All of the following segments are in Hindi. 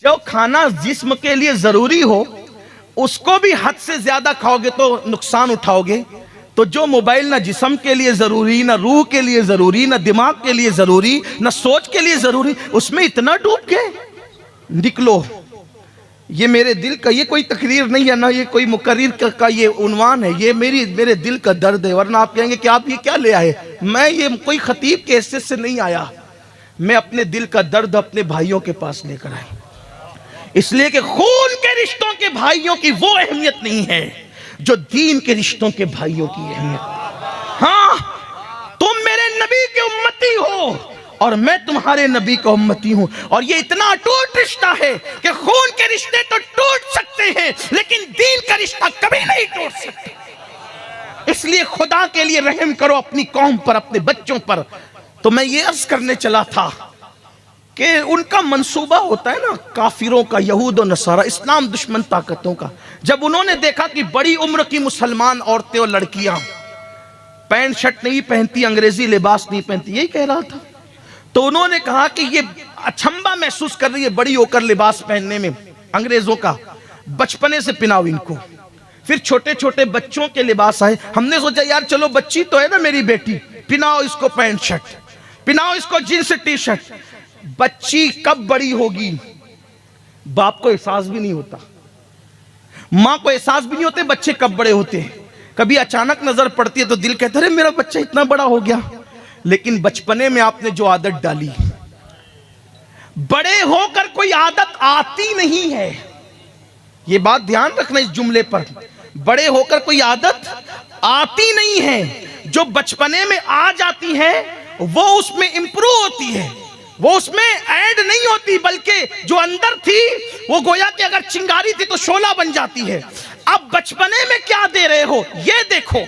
जो खाना जिस्म के लिए जरूरी हो उसको भी हद से ज्यादा खाओगे तो नुकसान उठाओगे। तो जो मोबाइल ना जिस्म के लिए जरूरी, ना रूह के लिए जरूरी, ना दिमाग के लिए जरूरी, ना सोच के लिए जरूरी, उसमें इतना डूब के निकलो। ये मेरे दिल का, ये कोई तकरीर नहीं है ना ये कोई मुकर्रिर का ये उन्वान है, ये मेरे दिल का दर्द है। वरना आप कहेंगे कि आप ये क्या ले आए। मैं ये कोई खतीब के हैसियत से नहीं आया, मैं अपने दिल का दर्द अपने भाइयों के पास लेकर आया। इसलिए कि खून के रिश्तों के भाइयों की वो अहमियत नहीं है जो दीन के रिश्तों के भाइयों की अहमियत। हाँ, तुम मेरे नबी के उम्मती हो और मैं तुम्हारे नबी का उम्मती हूं, और ये इतना अटूट रिश्ता है कि खून के रिश्ते तो टूट सकते हैं लेकिन दीन का रिश्ता कभी नहीं टूट सकता। इसलिए खुदा के लिए रहम करो अपनी कौम पर, अपने बच्चों पर। तो मैं ये अर्ज करने चला था कि उनका मंसूबा होता है ना काफिरों का, यहूद और नसारा, इस्लाम दुश्मन ताकतों का। जब उन्होंने देखा कि बड़ी उम्र की मुसलमान औरतें और लड़कियां पैंट शर्ट नहीं पहनती, अंग्रेजी लिबास नहीं पहनती, यही कह रहा था, तो उन्होंने कहा कि ये अचंभा महसूस कर रही है बड़ी होकर लिबास पहनने में अंग्रेजों का, बचपने से पिनाओ इनको। फिर छोटे छोटे बच्चों के लिबास आए। हमने सोचा यार चलो बच्ची तो है ना मेरी बेटी, पिनाओ इसको पैंट शर्ट, पिनाओ इसको जींस टी शर्ट। बच्ची कब बड़ी होगी बाप को एहसास भी नहीं होता, मां को एहसास भी नहीं होते बच्चे कब बड़े होते हैं। कभी अचानक नजर पड़ती है तो दिल कहता है मेरा बच्चा इतना बड़ा हो गया। लेकिन बचपने में आपने जो आदत डाली, बड़े होकर कोई आदत आती नहीं है। यह बात ध्यान रखना इस जुमले पर, बड़े होकर कोई आदत आती नहीं है। जो बचपने में आ जाती है वो उसमें इंप्रूव होती है, वो उसमें ऐड नहीं होती, बल्कि जो अंदर थी वो गोया कि अगर चिंगारी थी तो शोला बन जाती है। अब बचपने में क्या दे रहे हो ये देखो,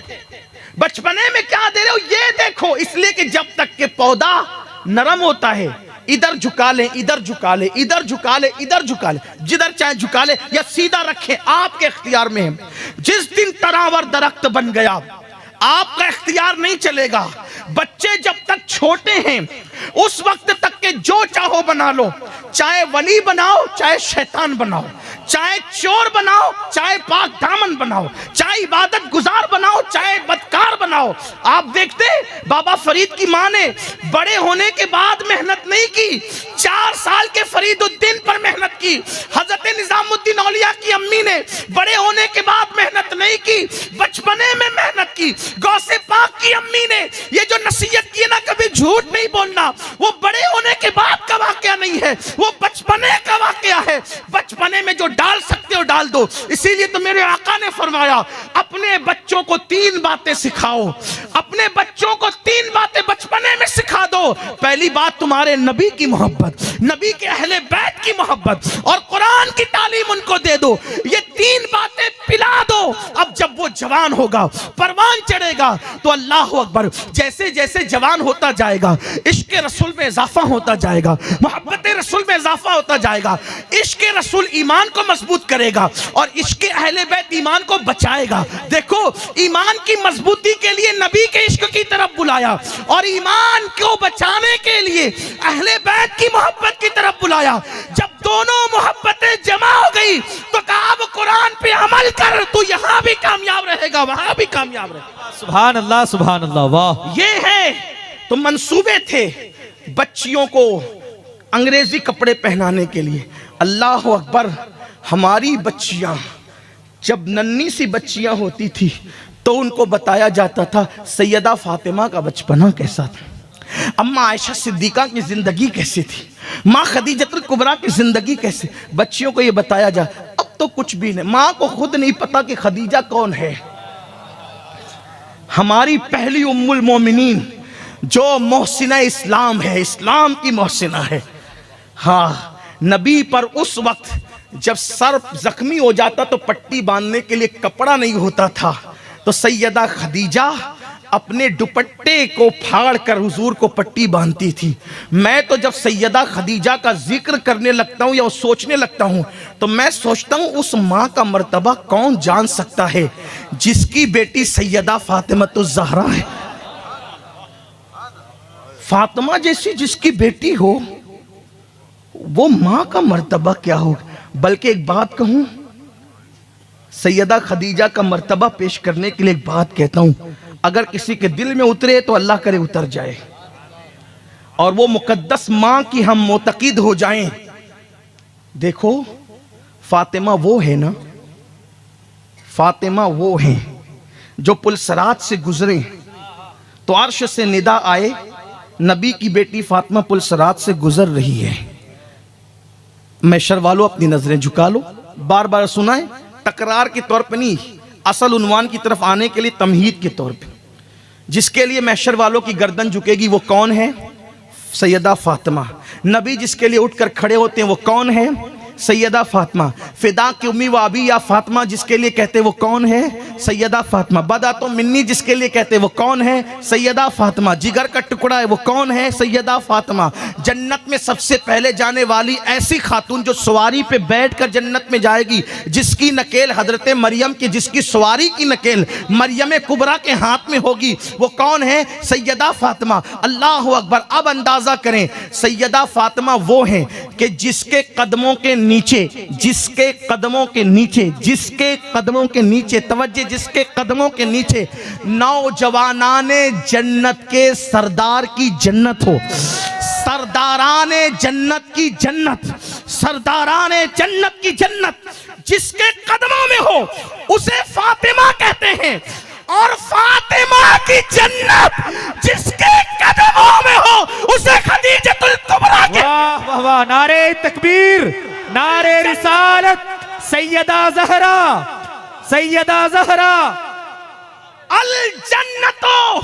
बचपने में क्या दे रहे हो ये देखो। इसलिए कि जब तक के पौधा नरम होता है, इधर झुका ले, इधर झुका ले, इधर झुका ले, इधर झुका ले, जिधर चाहे झुका ले या सीधा रखे, आपके इख्तियार में है। जिस दिन तरावर दरख्त बन गया आपका इख्तियार नहीं चलेगा। बच्चे जब तक छोटे हैं उस वक्त तक के जो चाहो बना लो, चाहे वली बनाओ चाहे शैतान बनाओ, चाहे चोर बनाओ चाहे पाक दामन बनाओ, चाहे इबादत गुजार बनाओ चाहे बदकार बनाओ। आप देखते बाबा फरीद की मां ने बड़े होने के बाद मेहनत नहीं की, 4 साल के फरीदुद्दीन पर मेहनत की। हजरत निजामुद्दीन औलिया की अम्मी ने बड़े होने के बाद मेहनत नहीं की, बचपने में मेहनत की। गौसे पाक की अम्मी ने ये जो नसीहत की ना, कभी झूठ नहीं बोलना, वो बड़े होने के बाद का वाकया नहीं है, वो बचपने का वाकया है। बचपने में जो डाल सकते हो डाल दो। इसीलिए तो मेरे आका ने फरमाया अपने बच्चों को 3 बातें सिखाओ, अपने बच्चों को 3 बातें बचपने में सिखा दो। पहली बात तुम्हारे नबी की मोहब्बत, नबी के अहले बैत की मोहब्बत और कुरान की तालीम उनको दे दो। ये 3 बातें पिला दो। अब जब वो जवान होगा, परवान चढ़ेगा, तो अल्लाह अकबर, जैसे जैसे जवान होता जाएगा इश्क रसूल में इजाफा होता जाएगा, मोहब्बत रसूल में इजाफा होता जाएगा। इश्क रसूल ईमान को मजबूत करेगा और इश्क अहले बैत ईमान को बचाएगा। देखो ईमान की मजबूती के लिए नबी के इश्क की तरफ बुलाया और ईमान को बचाने के लिए अहले बैत की मोहब्बत की तरफ बुलाया। जब दोनों मोहब्बतें जमा हो गई तो कहा अब कुरान पे अमल कर, तू यहां भी कामयाब रहेगा वहां भी कामयाब रहेगा। सुभान अल्लाह, सुभान अल्लाह, वाह। ये है तो मंसूबे थे बच्चियों को अंग्रेजी कपड़े पहनाने के लिए। अल्लाह अकबर, हमारी बच्चियां जब नन्ही सी बच्चियां होती थी तो उनको बताया जाता था सैयदा फातिमा का बचपना कैसा था, अम्मा आयशा सिद्दीका की जिंदगी कैसी थी, माँ खदीजतुल कुबरा की जिंदगी कैसे। बच्चियों को ये बताया जा, अब तो कुछ भी नहीं, माँ को खुद नहीं पता कि खदीजा कौन है। हमारी पहली उम्मुल मोमिनीन जो मोहसिना इस्लाम है, इस्लाम की मोहसिना है। हाँ, नबी पर उस वक्त जब सर जख्मी हो जाता तो पट्टी बांधने के लिए कपड़ा नहीं होता था, तो सैयदा खदीजा अपने दुपट्टे को फाड़ कर हुजूर को पट्टी बांधती थी। मैं तो जब सैयदा खदीजा का जिक्र करने लगता हूँ या सोचने लगता हूँ तो मैं सोचता हूँ उस माँ का मर्तबा कौन जान सकता है जिसकी बेटी सैयदा फातिमातुज़ ज़हरा है। फातिमा जैसी जिसकी बेटी हो, वो माँ का मर्तबा क्या होगा। बल्कि एक बात कहूं, सैयदा खदीजा का मर्तबा पेश करने के लिए एक बात कहता हूं, अगर किसी के दिल में उतरे तो अल्लाह करे उतर जाए और वो मुकद्दस माँ की हम मोतकीद हो जाएं। देखो फातिमा वो है ना, फातिमा वो है जो पुलसरात से गुजरे तो अर्श से निदा आए, नबी की बेटी फातिमा पुलसरात से गुजर रही है। मैशर वालों अपनी नजरें झुका लो, बार बार सुनाए, तकरार के तौर पे नहीं, असल उन्वान की तरफ आने के लिए तमहीद के तौर पे। जिसके लिए मैशर वालों की गर्दन झुकेगी वो कौन है? सैयदा फातिमा। नबी जिसके लिए उठकर खड़े होते हैं वो कौन है? सैयदा फातिमा। फिदा की उम्मी व अबी या फातिमा जिसके लिए कहते वो कौन है? सैयदा फातिमा। बदा तो मिन्नी जिसके लिए कहते वो कौन है? सैयदा फातिमा। जिगर का टुकड़ा है वो कौन है? सैयदा फातिमा। जन्नत में सबसे पहले जाने वाली ऐसी खातून जो सवारी पे बैठकर जन्नत में जाएगी, जिसकी नकेल हजरत मरियम की, जिसकी सवारी की नकेल मरियम कुबरा के हाथ में होगी, वो कौन है? सैयदा फातिमा। अल्लाह अकबर। अब अंदाजा करें, सैयदा फातिमा वो है कि जिसके कदमों के नीचे, जिसके कदमों के नीचे, जिसके कदमों के नीचे, तवज्जो, जिसके कदमों के नीचे नौजवानाने जन्नत के सरदार की जन्नत हो, सरदाराने जन्नत की जन्नत, सरदाराने जन्नत की जन्नत जिसके कदमों में हो उसे फातिमा कहते हैं। और फातिमा की जन्नत जिसके कदमों में हो उसे खदीजतुल कुबरा के। वाह वाह वाह, नारे तकबीर, नारे रिसालत, सैयदा ज़हरा, सैयदा ज़हरा। अल जन्नतो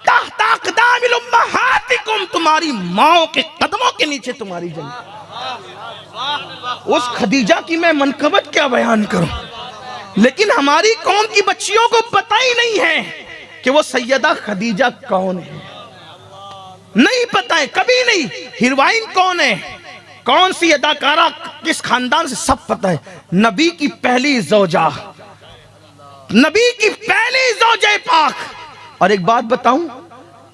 तहत अक़दामिल उम्महातिकुम, तुम्हारी माओ के कदमों के नीचे तुम्हारी जन्नत। उस खदीजा की मैं मनकबत क्या बयान करूं, लेकिन हमारी कौम की बच्चियों को पता ही नहीं है कि वो सैयदा खदीजा कौन है। नहीं पता है, कभी नहीं। हीरोइन कौन है, कौन सी अदाकारा, किस खानदान से, सब पता है। नबी की पहली ज़ौजा, नबी की पहली ज़ौजे पाक। और एक बात बताऊं,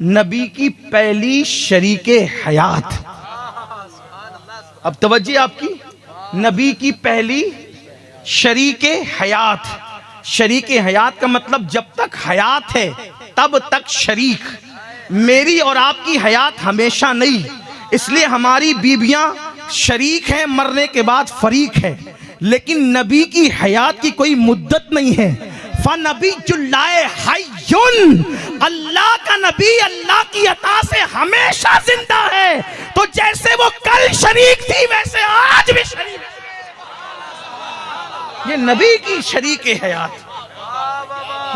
नबी की पहली शरीके हयात। अब तवज्जो आपकी, नबी की पहली शरीके हयात। शरीके हयात का मतलब जब तक हयात है तब तक शरीक। मेरी और आपकी हयात हमेशा नहीं, इसलिए हमारी बीबियां शरीक हैं, मरने के बाद फरीक है। लेकिन नबी की हयात की कोई मुद्दत नहीं है। फनबी जुल्लाए हय्युन, अल्लाह का नबी अल्लाह की अता से हमेशा जिंदा है। तो जैसे वो कल शरीक थी वैसे आज भी शरीक है। ये नबी की शरीके हयात,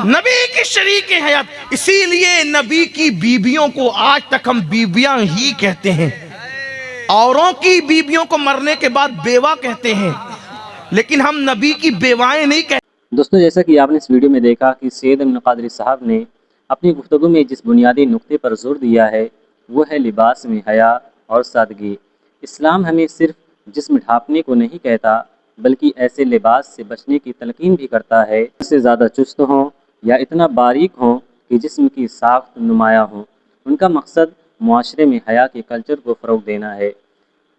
नबी की शरीके हयात। इसीलिए नबी की बीबियों को आज तक हम बीबियां ही कहते हैं। औरों की बीबियों को मरने के बाद बेवा कहते हैं, लेकिन हम नबी की बेवाएं नहीं कहते। दोस्तों, जैसा कि आपने इस वीडियो में देखा कि सैयद इब्न क़ादरी साहब ने अपनी गुफ्तगू में जिस बुनियादी नुक्ते पर जोर दिया है वो है लिबास में हया और सादगी। इस्लाम हमें सिर्फ जिस्म ढांपने को नहीं कहता, बल्कि ऐसे लिबास से बचने की तलकीन भी करता है इससे ज़्यादा चुस्त हों या इतना बारीक हों कि जिस्म की साख्त नुमाया हो। उनका मकसद मुआशरे में हया के कल्चर को फ़रोग़ देना है।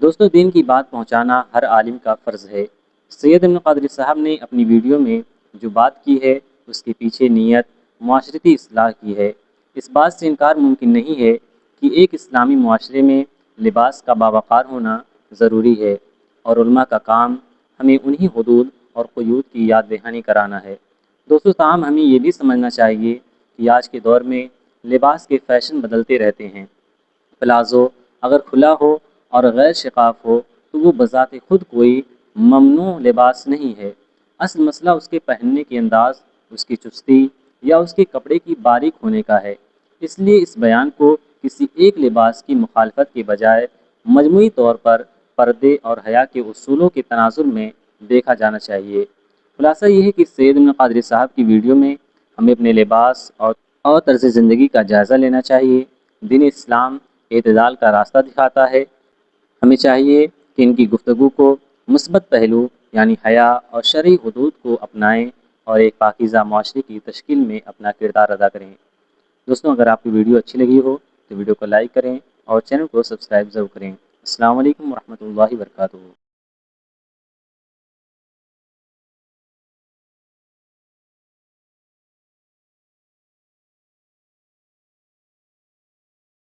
दोस्तों, दीन की बात पहुँचाना हर आलिम का फ़र्ज़ है। सैयद इब्न क़ादरी साहब ने अपनी वीडियो में जो बात की है उसके पीछे नीयत मुआशरती इस्लाह की है। इस बात से इनकार मुमकिन नहीं है कि एक इस्लामी मुआशरे में लिबास का बावक़ार होना ज़रूरी है, और उलमा का काम हमें उन्हीं हुदूद और क़ुयूद की याद दहानी कराना है। दोस्तों, ताहम हमें ये भी समझना चाहिए कि आज के दौर में लिबास के फ़ैशन बदलते रहते हैं। प्लाज़ो अगर खुला हो और गैर शिकाफ हो तो वो बज़ाते खुद कोई ममनू लिबास नहीं है। असल मसला उसके पहनने के अंदाज़, उसकी चुस्ती या उसके कपड़े की बारीक होने का है। इसलिए इस बयान को किसी एक लिबास की मुखालफत के बजाय मजमूई तौर पर पर्दे और हया के उसूलों के तनाजुर में देखा जाना चाहिए। खुलासा ये है कि सैयद इब्न क़ादरी साहब की वीडियो में हमें अपने लिबास और तर्ज़ ज़िंदगी का जायज़ा लेना चाहिए। दीन इस्लाम एतदाल का रास्ता दिखाता है। हमें चाहिए कि इनकी गुफ्तगू को मुस्बत पहलू यानी हया और शरई हुदूद को अपनाएं और एक पाकीज़ा मुआशरे की तश्कील में अपना किरदार अदा करें। दोस्तों, अगर आपकी वीडियो अच्छी लगी हो तो वीडियो को लाइक करें और चैनल को सब्सक्राइब ज़रूर करें। अस्सलाम वालेकुम रहमतुल्लाहि व बरकातुहू।